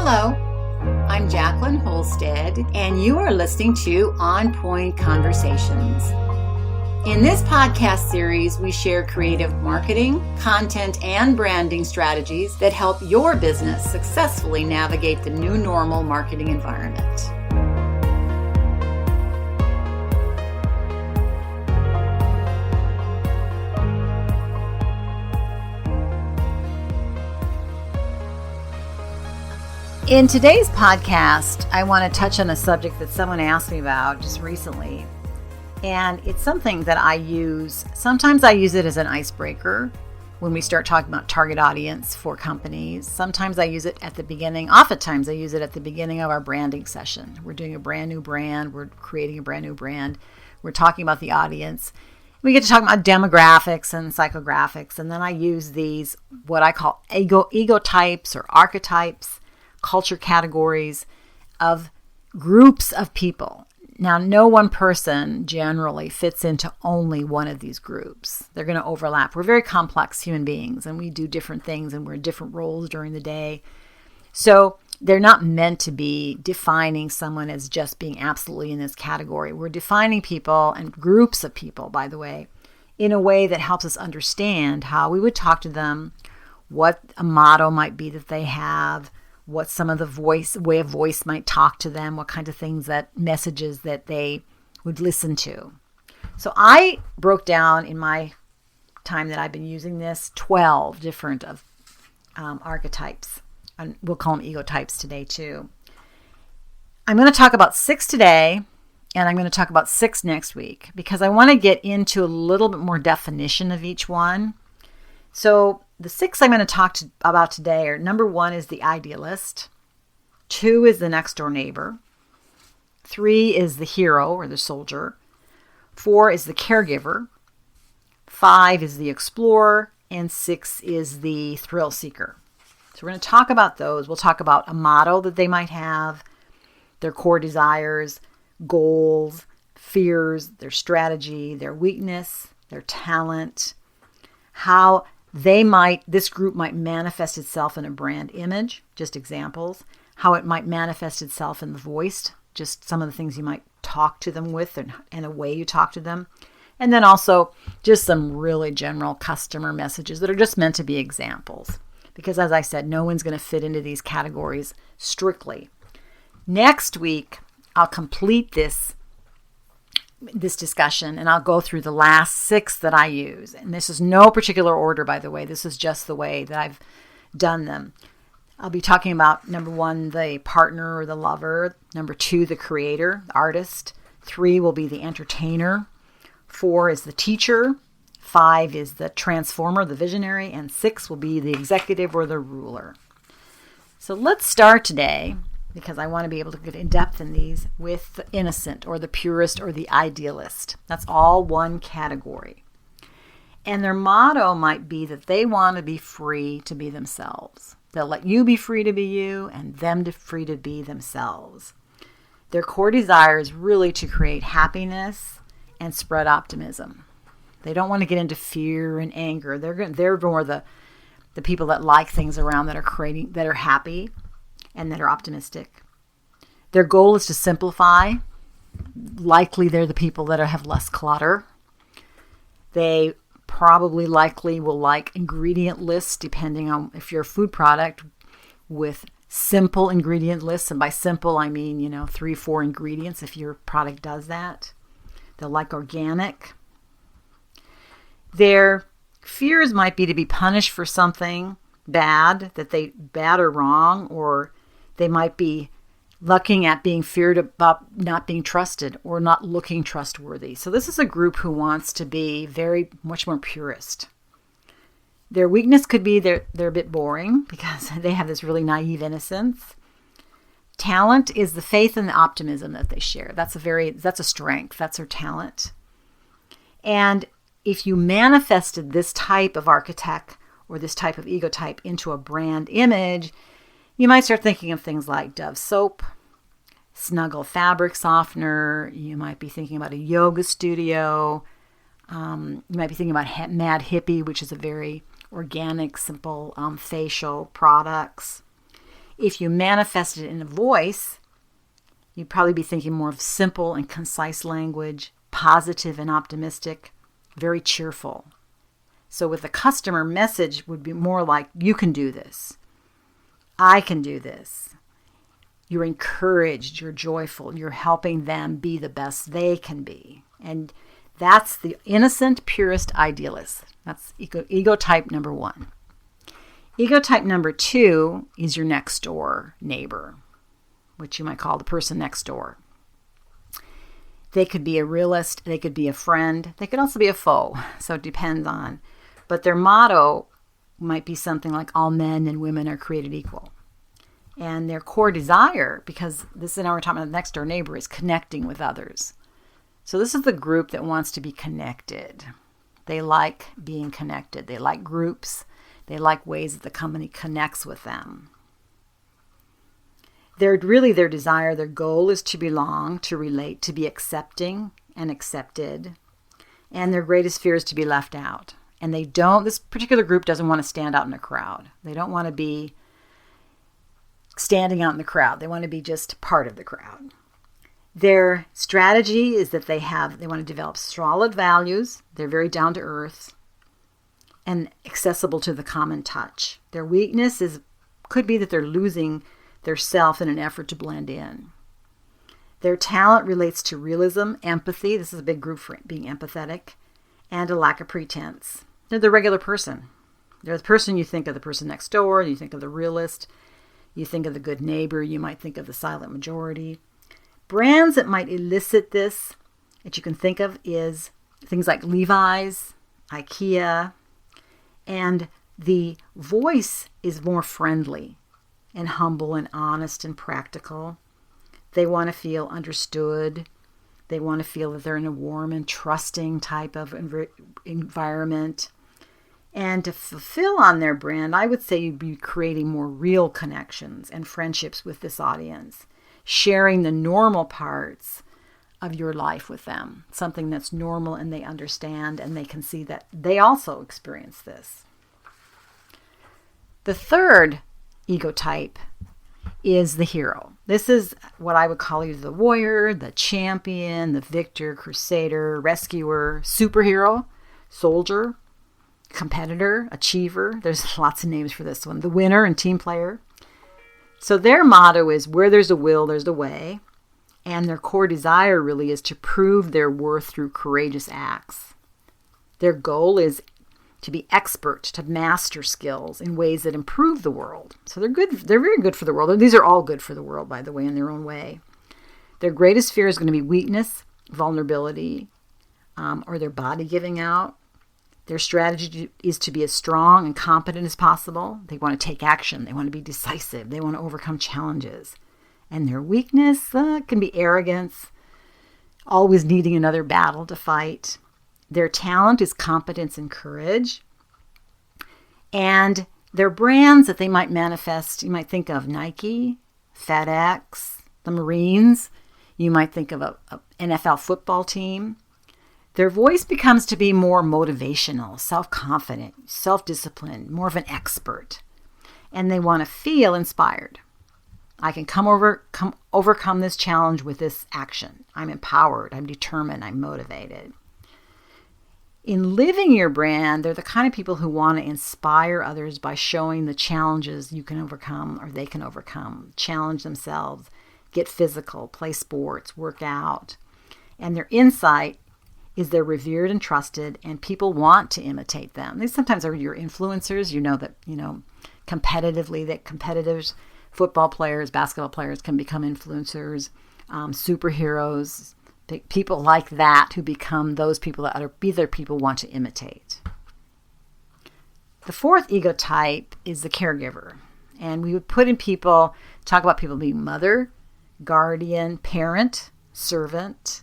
Hello, I'm Jacqueline Holstead, and you are listening to On Point Conversations. In this podcast series, we share creative marketing, content, and branding strategies that help your business successfully navigate the new normal marketing environment. In today's podcast, I want to touch on a subject that someone asked me about just recently. And it's something that I use. Sometimes I use it as an icebreaker when we start talking about target audience for companies. Sometimes I use it at the beginning. Oftentimes I use it at the beginning of our branding session. We're doing a brand new brand. We're creating a brand new brand. We're talking about the audience. We get to talk about demographics and psychographics. And then I use these, what I call ego types or archetypes, culture categories of groups of people. Now, no one person generally fits into only one of these groups. They're going to overlap. We're very complex human beings, and we do different things, and we're in different roles during the day. So they're not meant to be defining someone as just being absolutely in this category. We're defining people and groups of people, by the way, in a way that helps us understand how we would talk to them, what a motto might be that they have, what some of the way of voice might talk to them, what kind of things, that messages that they would listen to. So I broke down in my time that I've been using this 12 different of archetypes. And we'll call them ego types today too. I'm going to talk about 6 today, and I'm going to talk about 6 next week because I want to get into a little bit more definition of each one. So the 6 I'm going to talk about today are: number 1 is the idealist, 2 is the next door neighbor, 3 is the hero or the soldier, 4 is the caregiver, 5 is the explorer, and 6 is the thrill seeker. So we're going to talk about those. We'll talk about a motto that they might have, their core desires, goals, fears, their strategy, their weakness, their talent, how this group might manifest itself in a brand image, just examples, how it might manifest itself in the voice, just some of the things you might talk to them with and a way you talk to them. And then also just some really general customer messages that are just meant to be examples. Because as I said, no one's going to fit into these categories strictly. Next week, I'll complete this discussion, and I'll go through the last 6 that I use. And this is no particular order, by the way. This is just the way that I've done them. I'll be talking about, number 1, the partner or the lover. Number 2, the creator, the artist. 3 will be the entertainer. 4 is the teacher. 5 is the transformer, the visionary. And 6 will be the executive or the ruler. So let's start today, because I want to be able to get in depth in these, with the innocent or the purist or the idealist. That's all one category. And their motto might be that they want to be free to be themselves. They'll let you be free to be you and them to free to be themselves. Their core desire is really to create happiness and spread optimism. They don't want to get into fear and anger. They're more the people that like things around that are happy and that are optimistic. Their goal is to simplify. Likely they're the people that have less clutter. They likely will like ingredient lists, depending on if you're a food product, with simple ingredient lists. And by simple, I mean, 3-4 ingredients if your product does that. They'll like organic. Their fears might be to be punished for something bad or wrong, or they might be looking at being feared about not being trusted or not looking trustworthy. So this is a group who wants to be very much more purist. Their weakness could be they're a bit boring because they have this really naive innocence. Talent is the faith and the optimism that they share. That's a strength. That's their talent. And if you manifested this type of architect or this type of ego type into a brand image, you might start thinking of things like Dove soap, Snuggle fabric softener. You might be thinking about a yoga studio. You might be thinking about Mad Hippie, which is a very organic, simple facial products. If you manifest it in a voice, you'd probably be thinking more of simple and concise language, positive and optimistic, very cheerful. So with the customer message would be more like, you can do this. I can do this. You're encouraged, you're joyful, you're helping them be the best they can be. And that's the innocent, purest idealist. That's ego type number 1. Ego type number 2 is your next door neighbor, which you might call the person next door. They could be a realist, they could be a friend, they could also be a foe. So it depends on. But their motto might be something like, all men and women are created equal. And their core desire, because this is now we're talking about the next door neighbor, is connecting with others. So this is the group that wants to be connected. They like being connected. They like groups. They like ways that the company connects with them. Their desire, their goal is to belong, to relate, to be accepting and accepted. And their greatest fear is to be left out. And this particular group doesn't want to stand out in a crowd. They don't want to be standing out in the crowd. They want to be just part of the crowd. Their strategy is that they want to develop solid values. They're very down to earth and accessible to the common touch. Their weakness could be that they're losing their self in an effort to blend in. Their talent relates to realism, empathy. This is a big group for being empathetic, and a lack of pretense. They're the regular person. They're the person you think of, the person next door. You think of the realist. You think of the good neighbor. You might think of the silent majority. Brands that might elicit this that you can think of is things like Levi's, IKEA, and the voice is more friendly and humble and honest and practical. They want to feel understood. They want to feel that they're in a warm and trusting type of environment. And to fulfill on their brand, I would say you'd be creating more real connections and friendships with this audience, sharing the normal parts of your life with them, something that's normal and they understand and they can see that they also experience this. The third ego type is the hero. This is what I would call either the warrior, the champion, the victor, crusader, rescuer, superhero, soldier, competitor, achiever. There's lots of names for this one. The winner and team player. So their motto is, where there's a will, there's a way. And their core desire really is to prove their worth through courageous acts. Their goal is to be expert, to master skills in ways that improve the world. So they're good. They're very good for the world. These are all good for the world, by the way, in their own way. Their greatest fear is going to be weakness, vulnerability, or their body giving out. Their strategy is to be as strong and competent as possible. They want to take action. They want to be decisive. They want to overcome challenges. And their weakness can be arrogance, always needing another battle to fight. Their talent is competence and courage. And their brands that they might manifest, you might think of Nike, FedEx, the Marines. You might think of an NFL football team. Their voice becomes to be more motivational, self-confident, self-disciplined, more of an expert. And they want to feel inspired. I can overcome this challenge with this action. I'm empowered, I'm determined, I'm motivated. In living your brand, they're the kind of people who want to inspire others by showing the challenges you can overcome or they can overcome, challenge themselves, get physical, play sports, work out. And their insight is they're revered and trusted, and people want to imitate them. These sometimes are your influencers. You know that, competitively, that competitors, football players, basketball players can become influencers, superheroes, people like that who become those people that other people want to imitate. The fourth ego type is the caregiver. And we would talk about people being mother, guardian, parent, servant,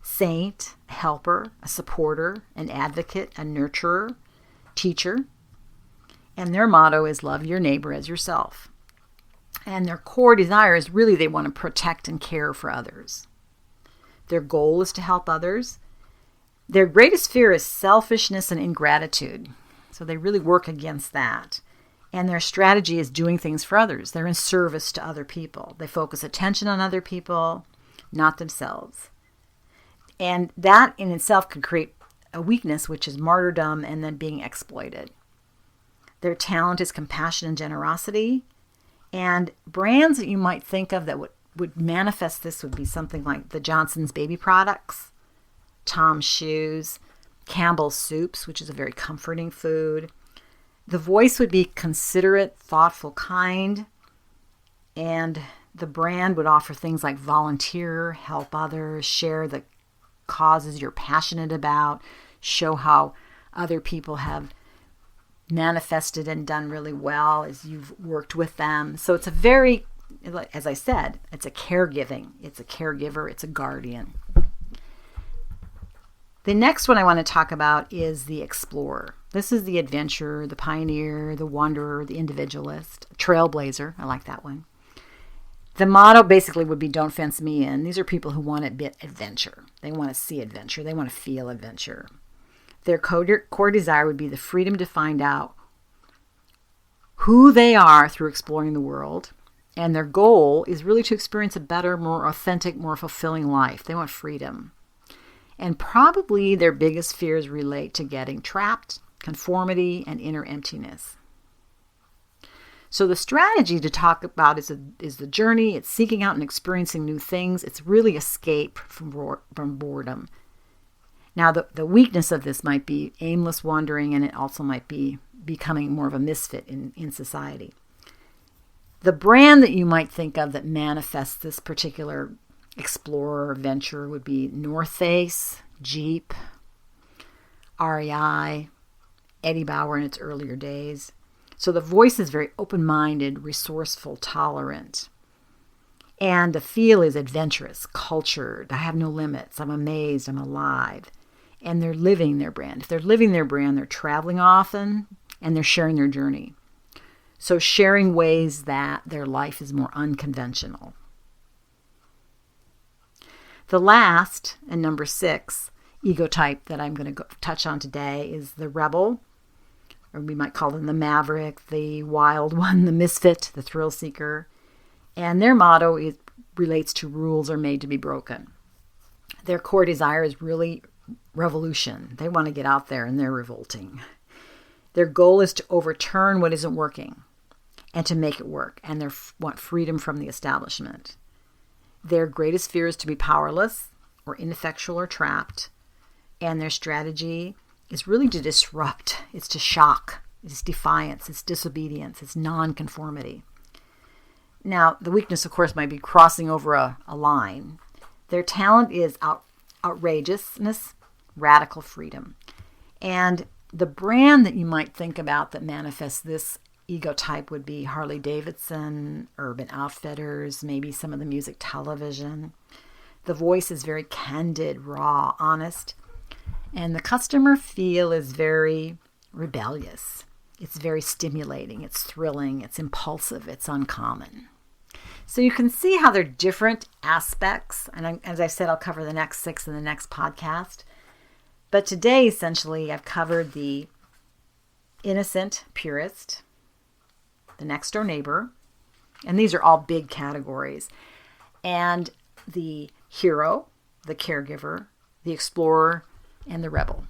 saint, helper, a supporter, an advocate, a nurturer, teacher. And their motto is love your neighbor as yourself. And their core desire is really they want to protect and care for others. Their goal is to help others. Their greatest fear is selfishness and ingratitude. So they really work against that. And their strategy is doing things for others. They're in service to other people. They focus attention on other people, not themselves. And that in itself can create a weakness, which is martyrdom and then being exploited. Their talent is compassion and generosity. And brands that you might think of that would manifest this would be something like the Johnson's baby products, Tom's shoes, Campbell's soups, which is a very comforting food. The voice would be considerate, thoughtful, kind. And the brand would offer things like volunteer, help others, share the causes you're passionate about, show how other people have manifested and done really well as you've worked with them. So it's a very, as I said, it's a caregiving. It's a caregiver. It's a guardian. The next one I want to talk about is the explorer. This is the adventurer, the pioneer, the wanderer, the individualist, trailblazer. I like that one. The motto basically would be, don't fence me in. These are people who want a bit adventure. They want to see adventure. They want to feel adventure. Their core desire would be the freedom to find out who they are through exploring the world. And their goal is really to experience a better, more authentic, more fulfilling life. They want freedom. And probably their biggest fears relate to getting trapped, conformity, and inner emptiness. So the strategy to talk about is the journey. It's seeking out and experiencing new things. It's really escape from boredom. Now, the weakness of this might be aimless wandering, and it also might be becoming more of a misfit in society. The brand that you might think of that manifests this particular explorer venture would be North Face, Jeep, REI, Eddie Bauer in its earlier days. So the voice is very open-minded, resourceful, tolerant. And the feel is adventurous, cultured. I have no limits. I'm amazed. I'm alive. And they're living their brand. If they're living their brand, they're traveling often and they're sharing their journey. So sharing ways that their life is more unconventional. The last, and number 6, ego type that I'm going to touch on today is the rebel, or we might call them the maverick, the wild one, the misfit, the thrill seeker. And their motto relates to rules are made to be broken. Their core desire is really revolution. They want to get out there and they're revolting. Their goal is to overturn what isn't working and to make it work. And they want freedom from the establishment. Their greatest fear is to be powerless or ineffectual or trapped. And their strategy is really to disrupt. It's to shock. It's defiance. It's disobedience. It's nonconformity. Now, the weakness, of course, might be crossing over a line. Their talent is outrageousness, radical freedom. And the brand that you might think about that manifests this ego type would be Harley Davidson, Urban Outfitters, maybe some of the music television. The voice is very candid, raw, honest. And the customer feel is very rebellious. It's very stimulating. It's thrilling. It's impulsive. It's uncommon. So you can see how they're different aspects. And as I said, I'll cover the next 6 in the next podcast. But today, essentially, I've covered the innocent purist, the next door neighbor, and these are all big categories, and the hero, the caregiver, the explorer, and the rebel.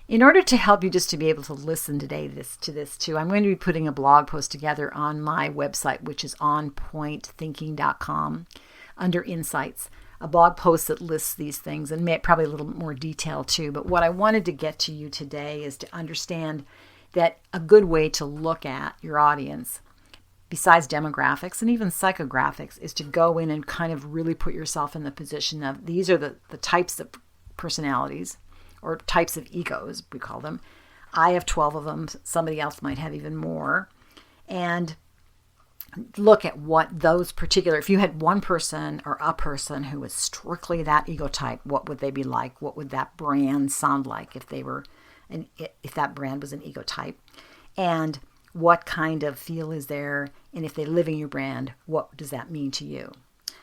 In order to help you just to be able to listen today to this too, I'm going to be putting a blog post together on my website, which is onpointthinking.com, under Insights, a blog post that lists these things and probably a little bit more detail too. But what I wanted to get to you today is to understand that a good way to look at your audience, besides demographics and even psychographics, is to go in and kind of really put yourself in the position of these are the types of personalities or types of egos, we call them. I have 12 of them. Somebody else might have even more. And look at what those particular, if you had one person or a person who was strictly that ego type, what would they be like? What would that brand sound like if they were, if that brand was an ego type? And what kind of feel is there? And if they're living your brand, what does that mean to you?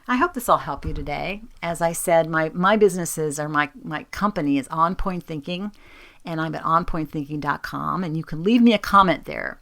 I hope this will help you today. As I said, my businesses or my company is On Point Thinking, and I'm at onpointthinking.com, and you can leave me a comment there.